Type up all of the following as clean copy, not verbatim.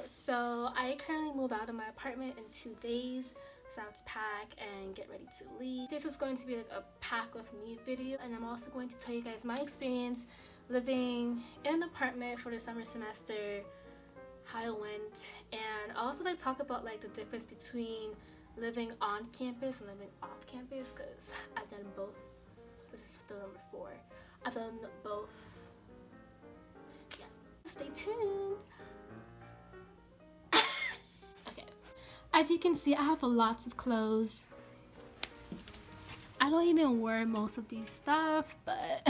So I currently move out of my apartment in 2 days, so I have to pack and get ready to leave. This is going to be like a pack with me video, and I'm also going to tell you guys my experience living in an apartment for the summer semester, how it went, and I also like talk about like the difference between living on campus and living off campus, because I've done both. This is still number 4. I've done both. Yeah, stay tuned. Okay, as you can see, I have lots of clothes. I don't even wear most of these stuff, but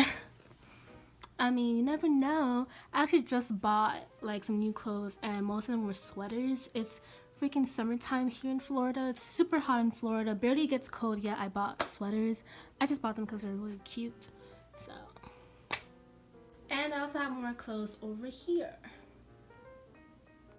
I mean, you never know. I actually just bought like some new clothes, and most of them were sweaters. It's freaking summertime here in Florida. It's super hot in Florida. Barely gets cold yet. I bought sweaters. I just bought them because they're really cute. So, and I also have more clothes over here.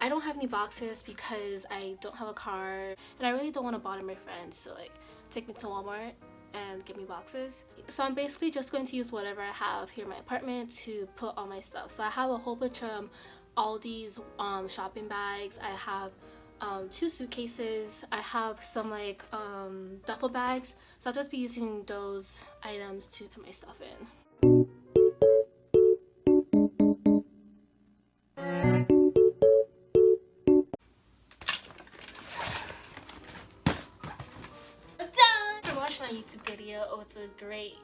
I don't have any boxes because I don't have a car, and I really don't want to bother my friends to like take me to Walmart and give me boxes. So I'm basically just going to use whatever I have here in my apartment to put all my stuff. So I have a whole bunch of all these shopping bags. I have 2 suitcases. I have some like duffel bags. So I'll just be using those items to put my stuff in. I'm done! For watching my YouTube video, oh, it's a great.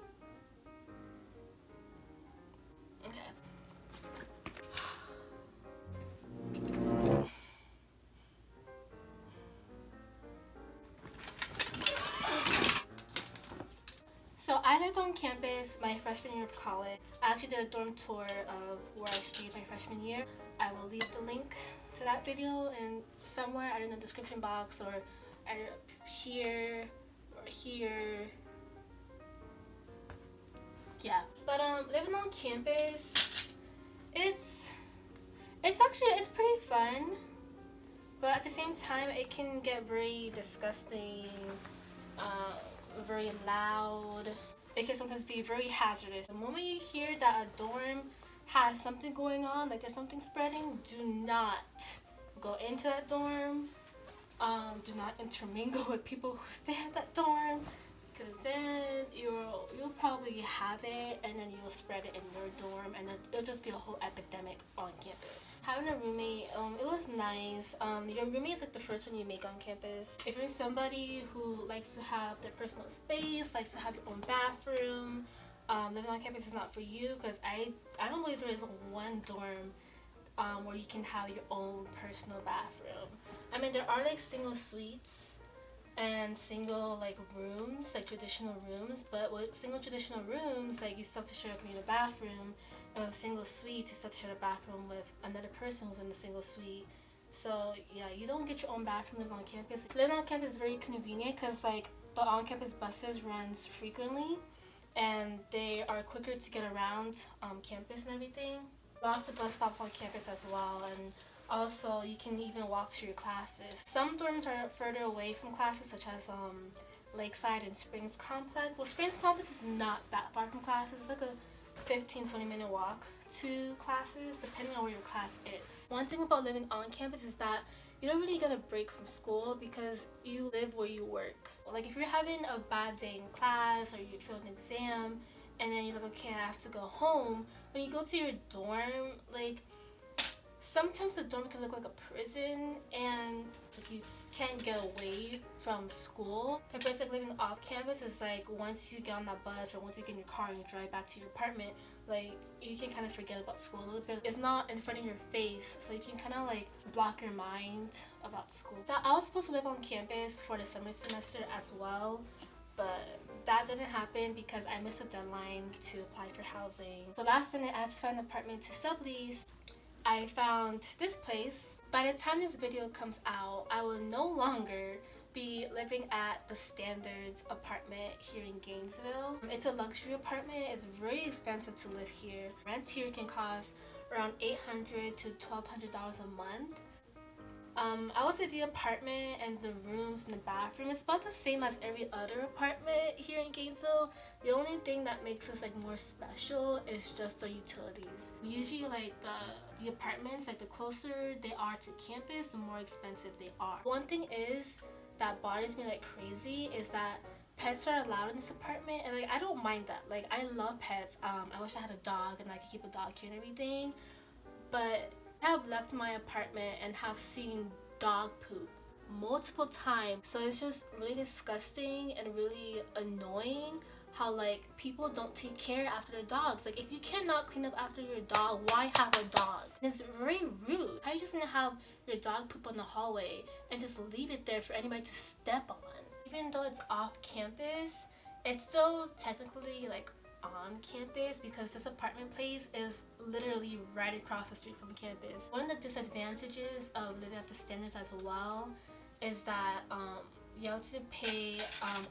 Okay. So I lived on campus my freshman year of college. I actually did a dorm tour of where I stayed my freshman year. I will leave the link to that video in somewhere, either in the description box or either here or here. Yeah. But living on campus, it's pretty fun. But at the same time, it can get very disgusting, very loud. It can sometimes be very hazardous. The moment you hear that a dorm has something going on, like there's something spreading, do not go into that dorm. Do not intermingle with people who stay at that dorm, because then you'll probably have it, and then you'll spread it in your dorm, and then it'll just be a whole epidemic on campus. Having a roommate, it was nice. Your roommate is like the first one you make on campus. If you're somebody who likes to have their personal space, likes to have your own bathroom, living on campus is not for you, because I don't believe there is one dorm where you can have your own personal bathroom. I mean, there are like single suites and single like rooms, like traditional rooms, but with single traditional rooms, like you still have to share a communal bathroom, and with single suites you still have to share a bathroom with another person who's in the single suite. So yeah, you don't get your own bathroom living on campus. Living on campus is very convenient because like the on-campus buses runs frequently, and they are quicker to get around campus and everything. Lots of bus stops on campus as well, and also you can even walk to your classes. Some dorms are further away from classes, such as Lakeside and Springs Complex. Well, Springs Complex is not that far from classes. It's like a 15-20 minute walk to classes, depending on where your class is. One thing about living on campus is that you don't really get a break from school because you live where you work. Like if you're having a bad day in class or you fail an exam and then you're like, okay, I have to go home, when you go to your dorm, like sometimes the dorm can look like a prison, and like you can't get away from school. Compared to like living off campus, it's like once you get on that bus or once you get in your car and you drive back to your apartment, like you can kind of forget about school a little bit. It's not in front of your face, so you can kind of like block your mind about school. So I was supposed to live on campus for the summer semester as well, but that didn't happen because I missed a deadline to apply for housing. So last minute I had to find an apartment to sublease. I found this place. By the time this video comes out, I will no longer be living at the Standards apartment here in Gainesville. It's a luxury apartment. It's very expensive to live here. Rent here can cost around $800 to $1,200 a month. I would say the apartment and the rooms and the bathroom is about the same as every other apartment here in Gainesville. The only thing that makes us like more special is just the utilities. Usually like the apartments, like the closer they are to campus, the more expensive they are. One thing is that bothers me like crazy is that pets are allowed in this apartment, and like I don't mind that. Like I love pets. I wish I had a dog and I could keep a dog here and everything, but I have left my apartment and have seen dog poop multiple times. So it's just really disgusting and really annoying how like people don't take care after their dogs. Like if you cannot clean up after your dog, why have a dog? It's very rude. How are you just gonna have your dog poop on the hallway and just leave it there for anybody to step on? Even though it's off campus, it's still technically like on campus because this apartment place is literally right across the street from campus. One of the disadvantages of living at the standards as well is that you have to pay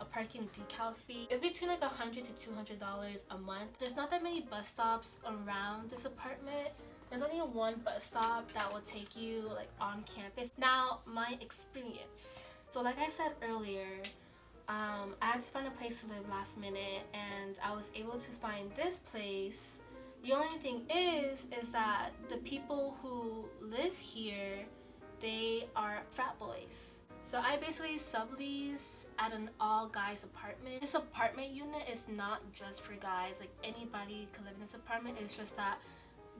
a parking decal fee. It's between like $100 to $200 a month. There's not that many bus stops around this apartment. There's only one bus stop that will take you like on campus. Now, my experience. So like I said earlier, I had to find a place to live last minute, and I was able to find this place. The only thing is that the people who live here, they are frat boys. So I basically sublease at an all guys apartment. This apartment unit is not just for guys. Like anybody can live in this apartment. It's just that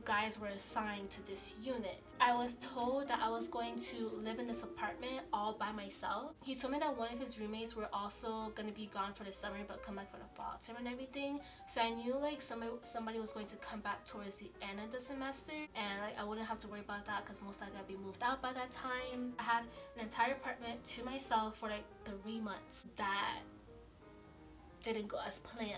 guys were assigned to this unit. I was told that I was going to live in this apartment all by myself. He told me that one of his roommates were also going to be gone for the summer but come back for the fall term and everything. So I knew like somebody was going to come back towards the end of the semester, and like I wouldn't have to worry about that because most likely I'd be moved out by that time. I had an entire apartment to myself for like 3 months. That didn't go as planned.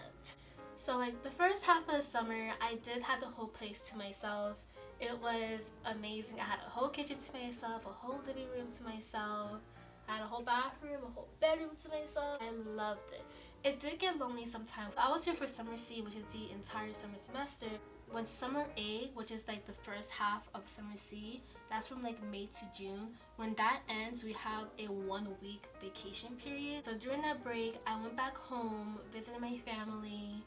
So like the first half of the summer, I did have the whole place to myself. It was amazing. I had a whole kitchen to myself, a whole living room to myself. I had a whole bathroom, a whole bedroom to myself. I loved it. It did get lonely sometimes. I was here for summer C, which is the entire summer semester. When summer A, which is like the first half of summer C, that's from like May to June. When that ends, we have a 1 week vacation period. So during that break, I went back home, visited my family.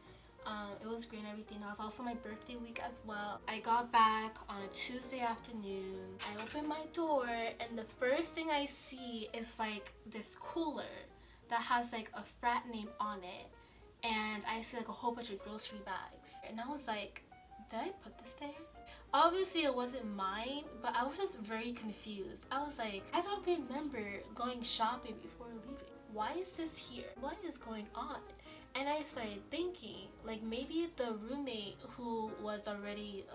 It was great and everything. That was also my birthday week as well. I got back on a Tuesday afternoon. I opened my door and the first thing I see is like this cooler that has like a frat name on it. And I see like a whole bunch of grocery bags. And I was like, did I put this there? Obviously it wasn't mine, but I was just very confused. I was like, I don't remember going shopping before leaving. Why is this here? What is going on? And I started thinking, like maybe the roommate who was already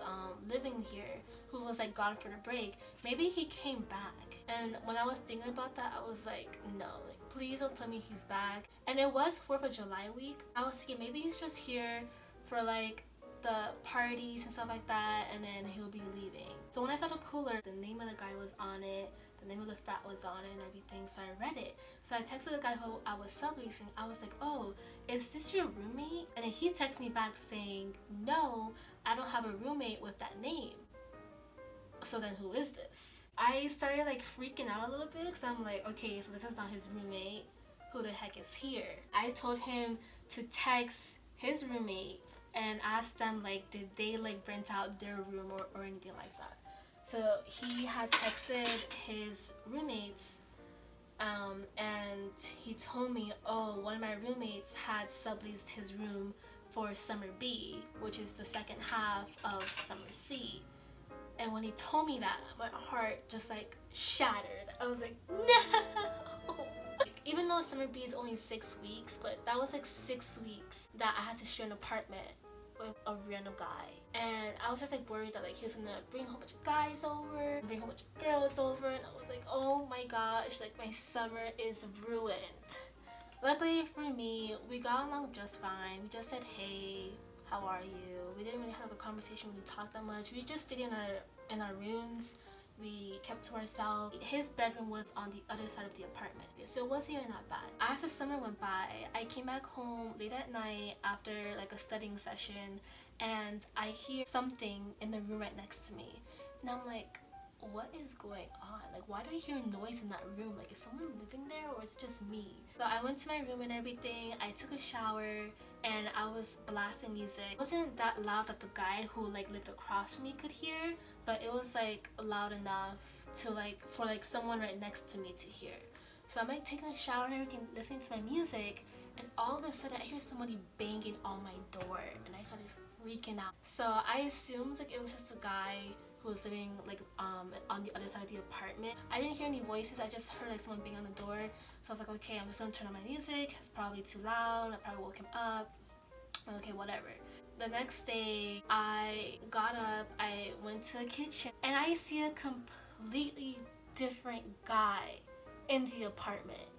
living here, who was like gone for the break, maybe he came back. And when I was thinking about that, I was like, no, like please don't tell me he's back. And it was 4th of July week. I was thinking maybe he's just here for like the parties and stuff like that, and then he'll be leaving. So when I saw the cooler, the name of the guy was on it, the name of the frat was on it and everything, so I read it. So I texted the guy who I was subleasing. I was like, oh, is this your roommate? And then he texted me back saying, no, I don't have a roommate with that name. So then who is this? I started like freaking out a little bit because I'm like, okay, so this is not his roommate. Who the heck is here? I told him to text his roommate and ask them like, did they like rent out their room or anything like that. So he had texted his roommates and he told me, oh, one of my roommates had subleased his room for summer B, which is the second half of summer C. And when he told me that, my heart just like shattered. I was like, no! Like, even though summer B is only 6 weeks, but that was like 6 weeks that I had to share an apartment with a random guy. And I was just like worried that like he was gonna bring a whole bunch of guys over, bring a whole bunch of girls over, and I was like, oh my gosh, like my summer is ruined. Luckily for me, we got along just fine. We just said, hey, how are you? We didn't really have like a conversation, we talked that much. We just stayed in our rooms. We kept to ourselves. His bedroom was on the other side of the apartment, so it wasn't even that bad. As the summer went by, I came back home late at night after like a studying session, and I hear something in the room right next to me. And I'm like, what is going on? Like, why do I hear noise in that room? Like, is someone living there or is it just me? So I went to my room and everything. I took a shower and I was blasting music. It wasn't that loud that the guy who like lived across from me could hear, but it was like loud enough to like for like someone right next to me to hear. So I'm like taking a shower and everything, listening to my music, and all of a sudden I hear somebody banging on my door and I started freaking out. So I assumed like it was just a guy who was living like on the other side of the apartment. I didn't hear any voices, I just heard like someone bang on the door. So I was like, okay, I'm just gonna turn on my music. It's probably too loud, I probably woke him up. Okay, whatever. The next day I got up, I went to the kitchen, and I see a completely different guy in the apartment.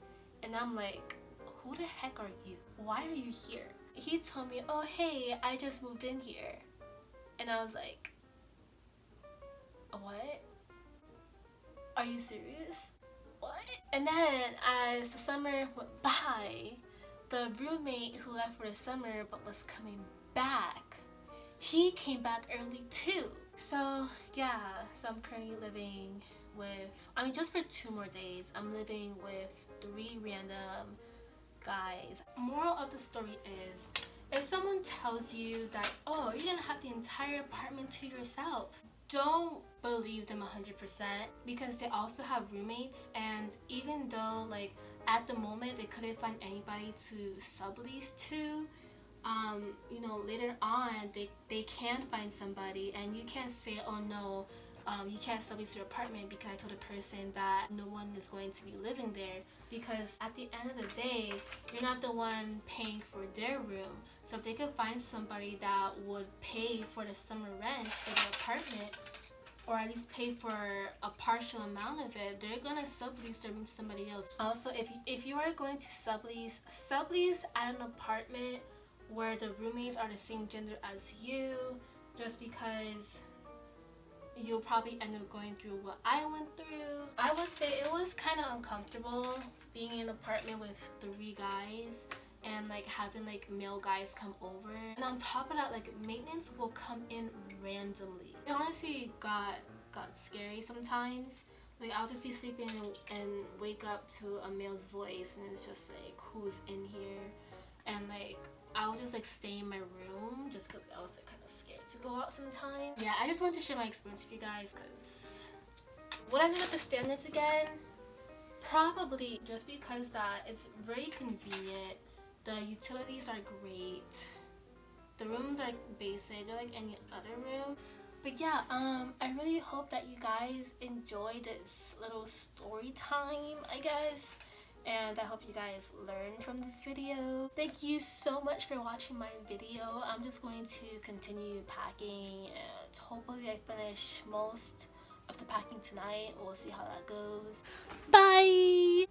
And I'm like, who the heck are you? Why are you here? He told me, oh hey, I just moved in here. And I was like, what? Are you serious? What? And then as the summer went by, the roommate who left for the summer but was coming back, he came back early too. So yeah, so I'm currently living with, I mean, just for 2 more days, I'm living with 3 random guys. Moral of the story is, if someone tells you that, oh, you're gonna have the entire apartment to yourself, don't believe them 100%, because they also have roommates, and even though like at the moment they couldn't find anybody to sublease to, you know, later on they can find somebody, and you can't say, oh no, you can't sublease your apartment because I told a person that no one is going to be living there, because at the end of the day, you're not the one paying for their room. So if they could find somebody that would pay for the summer rent for their apartment, or at least pay for a partial amount of it, they're gonna sublease their room to somebody else. Also, if you are going to sublease at an apartment where the roommates are the same gender as you, just because you'll probably end up going through what I went through. I would say it was kind of uncomfortable being in an apartment with 3 guys and like having like male guys come over, and on top of that, like maintenance will come in randomly. It honestly got scary sometimes. Like I'll just be sleeping and wake up to a male's voice, and it's just like, who's in here? And like I'll just like stay in my room just because I was like kind of scared to go out sometimes. Yeah, I just wanted to share my experience with you guys, because would I live at the standards again? Probably, just because that it's very convenient. The utilities are great. The rooms are basic, they're like any other room. But yeah, I really hope that you guys enjoy this little story time, I guess. And I hope you guys learn from this video. Thank you so much for watching my video. I'm just going to continue packing, and hopefully I finish most of the packing tonight. We'll see how that goes. Bye!